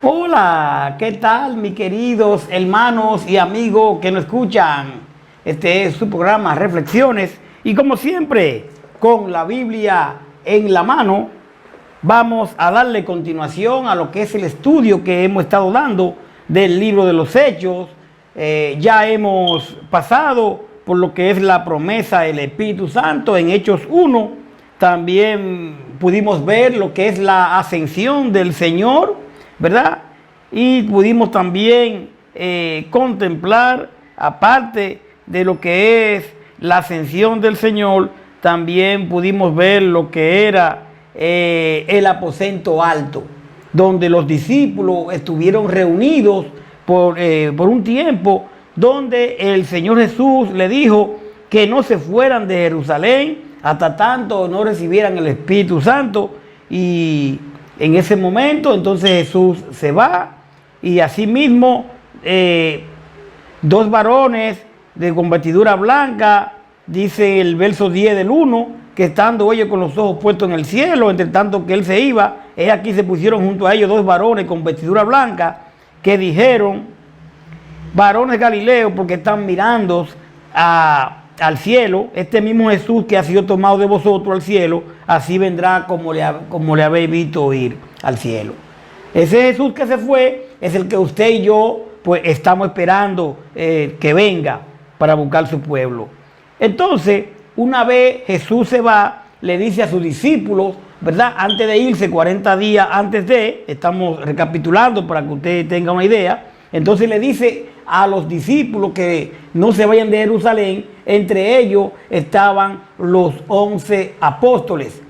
Hola, ¿qué tal mis queridos hermanos y amigos que nos escuchan? Este es su programa Reflexiones y como siempre, con la Biblia en la mano, vamos a darle continuación a lo que es el estudio que hemos estado dando del libro de los Hechos. Ya hemos pasado por lo que es la promesa del Espíritu Santo en Hechos 1. También pudimos ver lo que es la ascensión del Señor, ¿verdad? Y pudimos también contemplar, aparte de lo que es la ascensión del Señor, también pudimos ver lo que era el aposento alto, donde los discípulos estuvieron reunidos por un tiempo, donde el Señor Jesús le dijo que no se fueran de Jerusalén hasta tanto no recibieran el Espíritu Santo. Y en ese momento entonces Jesús se va y asimismo dos varones con vestidura blanca, dice el verso 10 del 1, que estando ellos con los ojos puestos en el cielo, entre tanto que él se iba, aquí se pusieron junto a ellos dos varones con vestidura blanca, que dijeron: varones Galileos, porque están mirando al cielo, este mismo Jesús que ha sido tomado de vosotros al cielo, así vendrá como le habéis visto ir al cielo. Ese Jesús que se fue es el que usted y yo pues estamos esperando que venga para buscar su pueblo. Entonces, una vez Jesús se va, le dice a sus discípulos, ¿verdad? Antes de irse, 40 días antes estamos recapitulando para que usted tenga una idea. Entonces le dice a los discípulos que no se vayan de Jerusalén. Entre ellos estaban los 11 apóstoles.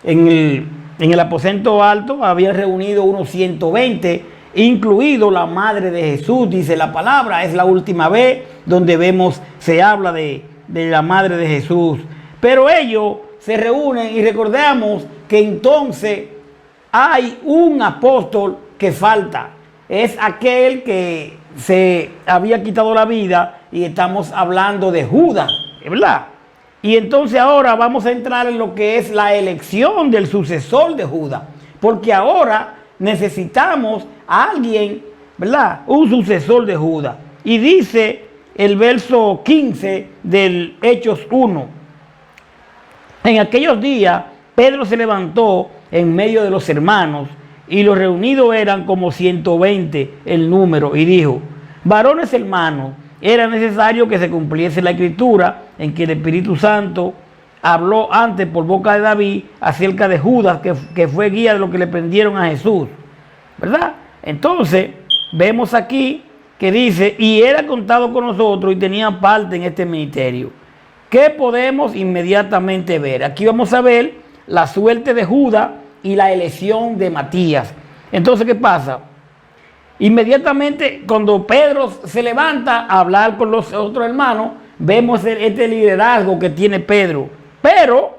En el aposento alto habían reunido unos 120, incluido la madre de Jesús, dice la palabra. Es la última vez donde se habla de la madre de Jesús. Pero ellos se reúnen y recordamos que entonces hay un apóstol que falta. Es aquel que se había quitado la vida, y estamos hablando de Judas, ¿verdad? Y entonces ahora vamos a entrar en lo que es la elección del sucesor de Judas, porque ahora necesitamos a alguien, ¿verdad? Un sucesor de Judas. Y dice el verso 15 del Hechos 1: en aquellos días Pedro se levantó en medio de los hermanos, y los reunidos eran como 120 el número, y dijo: varones hermanos, era necesario que se cumpliese la escritura en que el Espíritu Santo habló antes por boca de David acerca de Judas, que fue guía de lo que le prendieron a Jesús, ¿verdad? Entonces vemos aquí que dice: y era contado con nosotros y tenía parte en este ministerio. ¿Qué podemos inmediatamente ver? Aquí vamos a ver la suerte de Judas y la elección de Matías. Entonces, ¿qué pasa? Inmediatamente cuando Pedro se levanta a hablar con los otros hermanos, vemos este liderazgo que tiene Pedro. Pero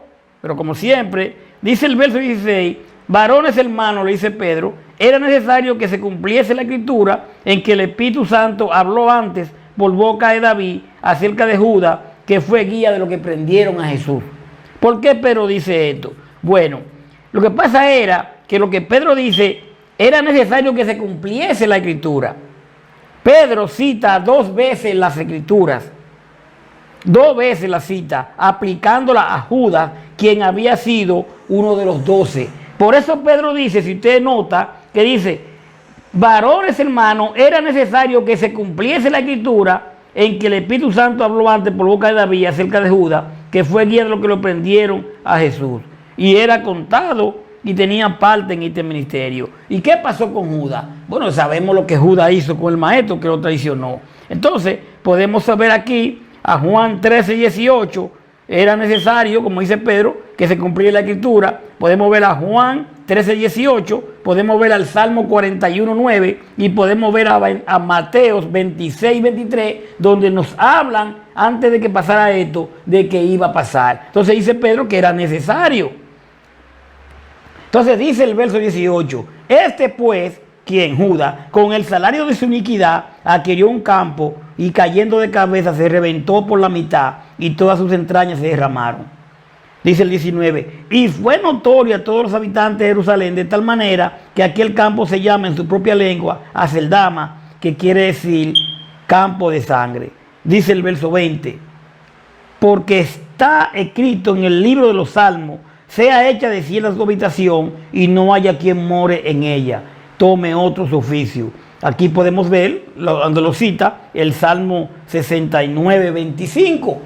como siempre, dice el verso 16: varones hermanos, le dice Pedro, era necesario que se cumpliese la escritura en que el Espíritu Santo habló antes por boca de David acerca de Judas, que fue guía de lo que prendieron a Jesús. ¿Por qué Pedro dice esto? Bueno, lo que pasa era que lo que Pedro dice, era necesario que se cumpliese la escritura. Pedro cita dos veces las escrituras, dos veces la cita, aplicándola a Judas, quien había sido uno de los 12. Por eso Pedro dice, si usted nota, que dice: varones hermanos, era necesario que se cumpliese la escritura en que el Espíritu Santo habló antes por boca de David acerca de Judas, que fue guía de lo que lo prendieron a Jesús, y era contado y tenía parte en este ministerio. ¿Y qué pasó con Judas? Bueno, sabemos lo que Judas hizo con el maestro, que lo traicionó. Entonces podemos saber aquí a Juan 13:18, era necesario, como dice Pedro, que se cumpliera la escritura. Podemos ver a Juan 13:18, podemos ver al Salmo 41:9 y podemos ver a Mateos 26:23, donde nos hablan, antes de que pasara esto, de que iba a pasar. Entonces dice Pedro que era necesario. Entonces dice el verso 18: este pues, quien Judas, con el salario de su iniquidad, adquirió un campo, y cayendo de cabeza se reventó por la mitad, y todas sus entrañas se derramaron. Dice el 19, y fue notorio a todos los habitantes de Jerusalén de tal manera que aquel campo se llama en su propia lengua Aceldama, que quiere decir campo de sangre. Dice el verso 20, porque está escrito en el libro de los Salmos, sea hecha de cielos su habitación y no haya quien more en ella, tome otro su oficio. Aquí podemos ver, donde lo cita, el Salmo 69, 25.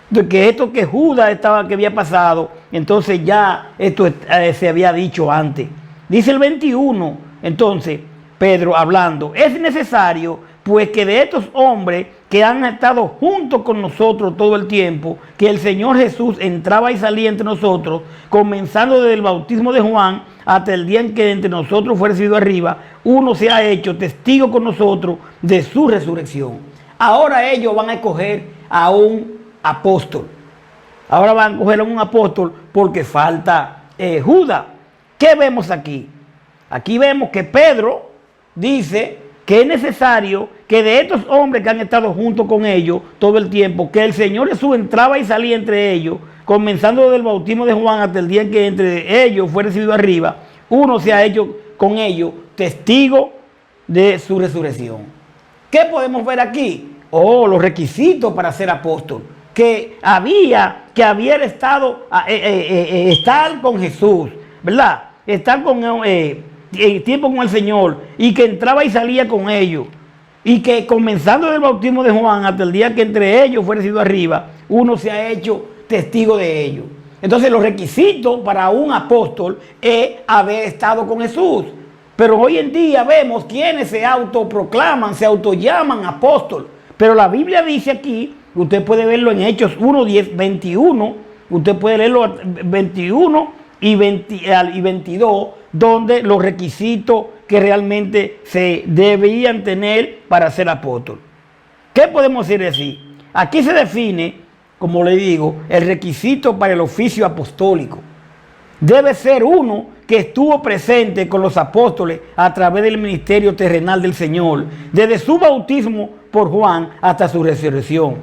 De que esto que Judas que había pasado, entonces ya esto se había dicho antes. Dice el 21, entonces, Pedro hablando, es necesario pues que de estos hombres que han estado juntos con nosotros todo el tiempo, que el Señor Jesús entraba y salía entre nosotros, comenzando desde el bautismo de Juan hasta el día en que entre nosotros fue recibido arriba, uno se ha hecho testigo con nosotros de su resurrección. Ahora ellos van a escoger a un apóstol. Ahora van a coger a un apóstol porque falta Judas. ¿Qué vemos aquí? Aquí vemos que Pedro dice que es necesario que de estos hombres que han estado juntos con ellos todo el tiempo, que el Señor Jesús entraba y salía entre ellos, comenzando desde el bautismo de Juan hasta el día en que entre ellos fue recibido arriba, uno se ha hecho con ellos testigo de su resurrección. ¿Qué podemos ver aquí? Los requisitos para ser apóstol. Que había estado, estar con Jesús, ¿verdad? Estar con tiempo con el Señor y que entraba y salía con ellos. Y que comenzando del bautismo de Juan hasta el día que entre ellos fue recibido arriba, uno se ha hecho testigo de ellos. Entonces los requisitos para un apóstol es haber estado con Jesús. Pero hoy en día vemos quienes se autoproclaman, se autollaman apóstol. Pero la Biblia dice aquí, usted puede verlo en Hechos 1, 10, 21, usted puede leerlo 21 y 22, donde los requisitos que realmente se debían tener para ser apóstol. ¿Qué podemos decir así? Aquí se define, como le digo, el requisito para el oficio apostólico. Debe ser uno que estuvo presente con los apóstoles a través del ministerio terrenal del Señor, desde su bautismo por Juan hasta su resurrección.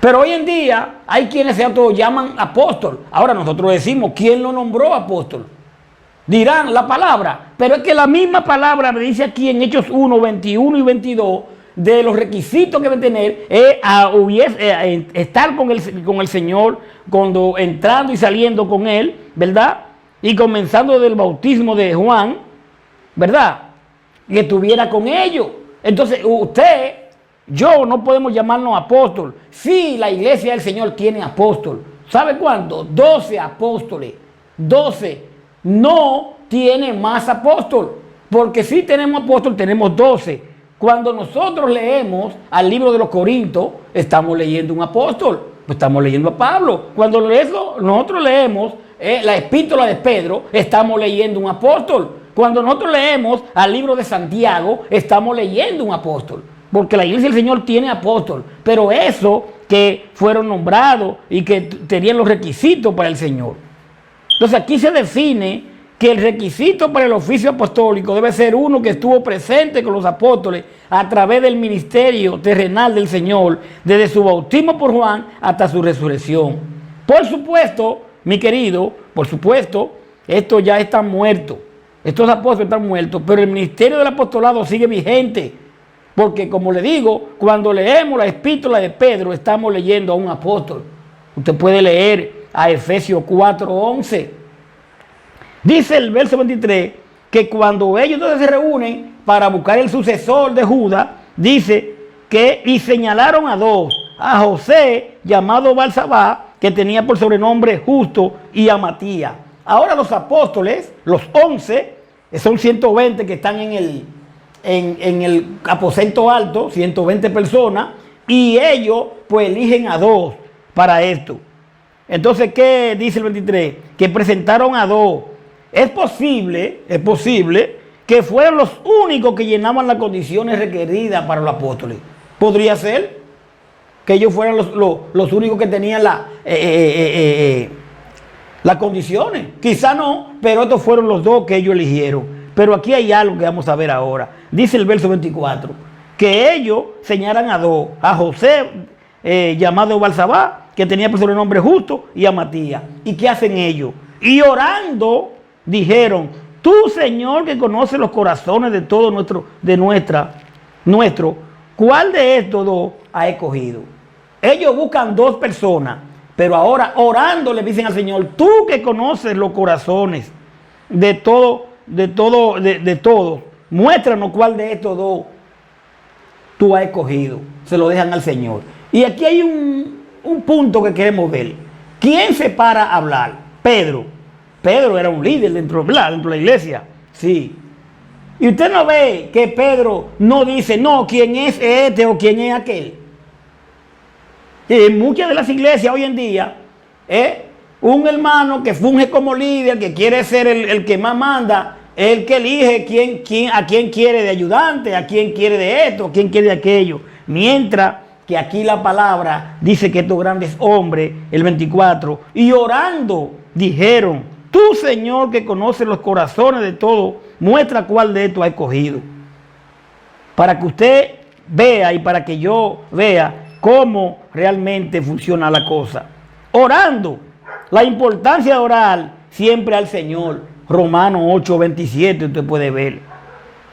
Pero hoy en día hay quienes se llaman apóstol. Ahora nosotros decimos, ¿quién lo nombró apóstol? Dirán la palabra, pero es que la misma palabra me dice aquí en Hechos 1, 21 y 22, de los requisitos que debe tener es estar con el Señor, cuando entrando y saliendo con Él, ¿verdad? Y comenzando del bautismo de Juan, ¿verdad? Que estuviera con ellos. Entonces yo no podemos llamarnos apóstol. Sí, la iglesia del Señor tiene apóstol. ¿Sabe cuánto? 12 apóstoles. 12. No tiene más apóstol. Porque si tenemos apóstol, tenemos 12. Cuando nosotros leemos al libro de los Corintios, estamos leyendo un apóstol. Estamos leyendo a Pablo. Cuando nosotros leemos la epístola de Pedro, estamos leyendo un apóstol. Cuando nosotros leemos al libro de Santiago, estamos leyendo un apóstol. Porque la iglesia del Señor tiene apóstol. Pero eso que fueron nombrados y que tenían los requisitos para el Señor. Entonces aquí se define que el requisito para el oficio apostólico debe ser uno que estuvo presente con los apóstoles a través del ministerio terrenal del Señor, desde su bautismo por Juan hasta su resurrección. Por supuesto, mi querido, por supuesto, estos ya están muertos. Estos apóstoles están muertos, pero el ministerio del apostolado sigue vigente. Porque, como le digo, cuando leemos la epístola de Pedro, estamos leyendo a un apóstol. Usted puede leer a Efesios 4:11. Dice el verso 23 que cuando ellos entonces se reúnen para buscar el sucesor de Judas, dice que y señalaron a dos, a José, llamado Barsabás, que tenía por sobrenombre Justo, y a Matías. Ahora los apóstoles, los 11, son 120 que están en el aposento alto, 120 personas, y ellos pues eligen a dos para esto. Entonces, ¿qué dice el 23? Que presentaron a dos. Es posible que fueran los únicos que llenaban las condiciones requeridas para los apóstoles. Podría ser que ellos fueran los únicos que tenían las condiciones. Quizá no, pero estos fueron los dos que ellos eligieron. Pero aquí hay algo que vamos a ver ahora. Dice el verso 24, que ellos señalan a dos, a José llamado Barsabás que tenía por sobrenombre Justo, y a Matías. ¿Y qué hacen ellos? Y orando, dijeron: tú, Señor, que conoces los corazones de todos nuestro, ¿cuál de estos dos ha escogido? Ellos buscan dos personas, pero ahora orando le dicen al Señor: tú que conoces los corazones de todos, muéstranos cuál de estos dos tú has escogido. Se lo dejan al Señor. Y aquí hay un punto que queremos ver. ¿Quién se para a hablar? Pedro. Pedro era un líder dentro de la iglesia. Sí. Y usted no ve que Pedro no dice: no, ¿quién es este o quién es aquel? En muchas de las iglesias hoy en día, un hermano que funge como líder, que quiere ser el que más manda, el que elige a quién quiere de ayudante, a quién quiere de esto, a quién quiere de aquello. Mientras que aquí la palabra dice que estos grandes hombres, el 24, y orando dijeron: tú, Señor, que conoces los corazones de todos, muestra cuál de estos ha escogido. Para que usted vea y para que yo vea cómo realmente funciona la cosa. Orando, la importancia de orar siempre al Señor. Romanos 8:27 usted puede ver.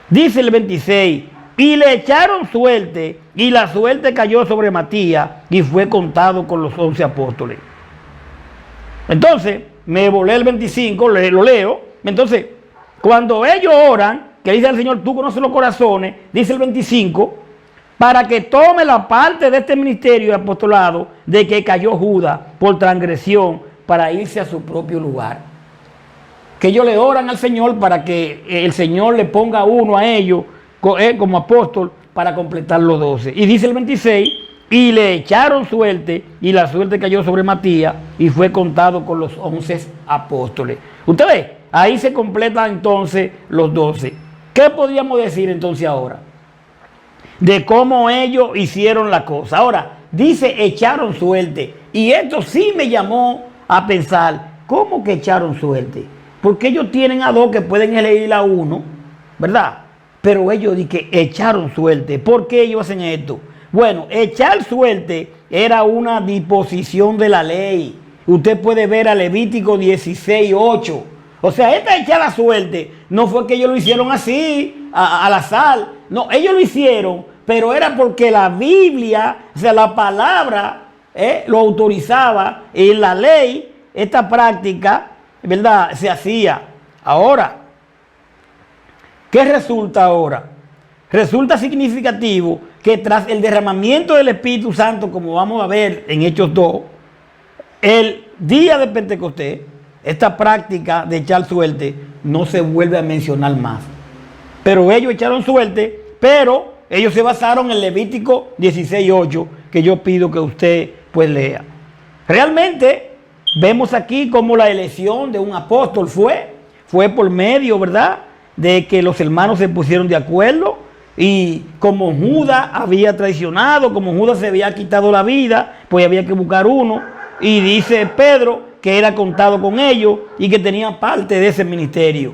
Dice el 26: y le echaron suerte, y la suerte cayó sobre Matías, y fue contado con los 11 apóstoles. Entonces, me volé el 25, lo leo. Entonces, cuando ellos oran, que dice al Señor: tú conoces los corazones, dice el 25, para que tome la parte de este ministerio de apostolado de que cayó Judas por transgresión, para irse a su propio lugar. Que ellos le oran al Señor para que el Señor le ponga uno a ellos como apóstol para completar los 12. Y dice el 26, y le echaron suerte, y la suerte cayó sobre Matías, y fue contado con los 11 apóstoles. Usted ve, ahí se completan entonces los 12. ¿Qué podríamos decir entonces ahora? De cómo ellos hicieron la cosa. Ahora, dice echaron suerte. Y esto sí me llamó a pensar: ¿cómo que echaron suerte? Porque ellos tienen a dos que pueden elegir a uno, ¿verdad? Pero ellos dicen que echaron suerte. ¿Por qué ellos hacen esto? Bueno, echar suerte era una disposición de la ley. Usted puede ver a Levítico 16:8. O sea, esta echada suerte no fue que ellos lo hicieron así, al azar. No, ellos lo hicieron, pero era porque la Biblia, o sea, la palabra, lo autorizaba. Y en la ley, esta práctica, ¿verdad?, se hacía. Ahora, ¿qué resulta ahora? Resulta significativo que tras el derramamiento del Espíritu Santo, como vamos a ver en Hechos 2, el día de Pentecostés, esta práctica de echar suerte no se vuelve a mencionar más. Pero ellos echaron suerte, pero ellos se basaron en Levítico 16:8, que yo pido que usted pues lea. Realmente vemos aquí cómo la elección de un apóstol fue por medio, ¿verdad?, de que los hermanos se pusieron de acuerdo. Y como Judas había traicionado, como Judas se había quitado la vida, pues había que buscar uno. Y dice Pedro que era contado con ellos y que tenía parte de ese ministerio.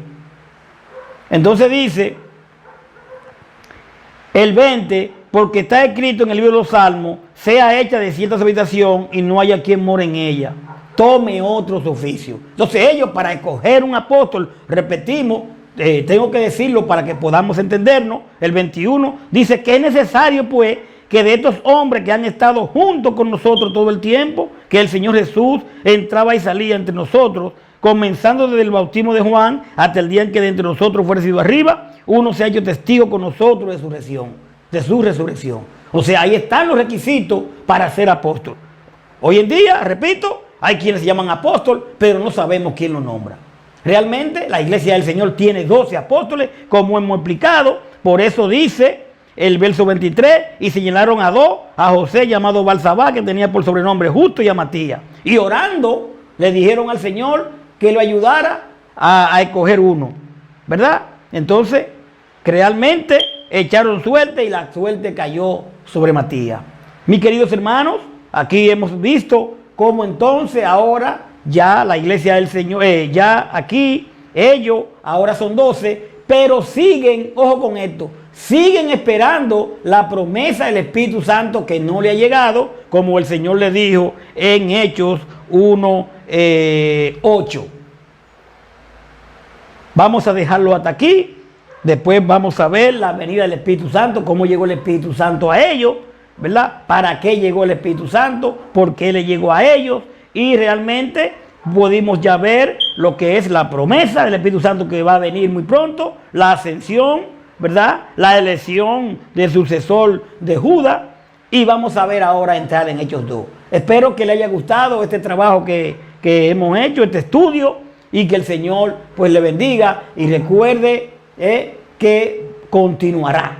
Entonces dice el 20, porque está escrito en el libro de los Salmos: sea hecha de cierta habitación y no haya quien more en ella. Tome otros oficios. Entonces ellos, para escoger un apóstol, repetimos, tengo que decirlo para que podamos entendernos, el 21 dice que es necesario pues que de estos hombres que han estado juntos con nosotros todo el tiempo, que el Señor Jesús entraba y salía entre nosotros, comenzando desde el bautismo de Juan hasta el día en que de entre nosotros fue recibido arriba, uno se ha hecho testigo con nosotros de su resurrección. O sea, ahí están los requisitos para ser apóstol. Hoy en día, repito, hay quienes se llaman apóstol, pero no sabemos quién lo nombra. Realmente la iglesia del Señor tiene 12 apóstoles, como hemos explicado. Por eso dice el verso 23, y señalaron a dos, a José llamado Balsabá, que tenía por sobrenombre Justo, y a Matías. Y orando le dijeron al Señor que lo ayudara a escoger uno, ¿verdad? Entonces, realmente echaron suerte y la suerte cayó sobre Matías. Mis queridos hermanos, aquí hemos visto cómo entonces ahora ya la iglesia del Señor, ya aquí ellos ahora son 12, pero siguen, ojo con esto, siguen esperando la promesa del Espíritu Santo que no le ha llegado, como el Señor le dijo en Hechos 1:8. Vamos a dejarlo hasta aquí. Después vamos a ver la venida del Espíritu Santo, cómo llegó el Espíritu Santo a ellos, ¿verdad? ¿Para qué llegó el Espíritu Santo? ¿Por qué le llegó a ellos? Y realmente pudimos ya ver lo que es la promesa del Espíritu Santo que va a venir muy pronto, la ascensión, ¿verdad? La elección del sucesor de Judas. Y vamos a ver ahora entrar en Hechos 2. Espero que le haya gustado este trabajo que hemos hecho, este estudio, y que el Señor pues le bendiga y recuerde que continuará.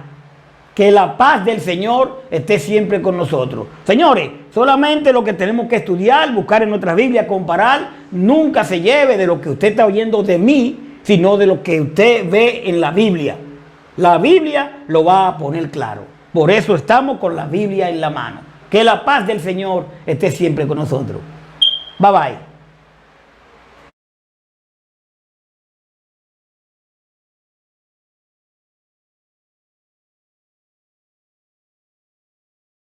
Que la paz del Señor esté siempre con nosotros. Señores, solamente lo que tenemos que estudiar, buscar en nuestras Biblias, comparar, nunca se lleve de lo que usted está oyendo de mí, sino de lo que usted ve en la Biblia. La Biblia lo va a poner claro. Por eso estamos con la Biblia en la mano. Que la paz del Señor esté siempre con nosotros. Bye bye.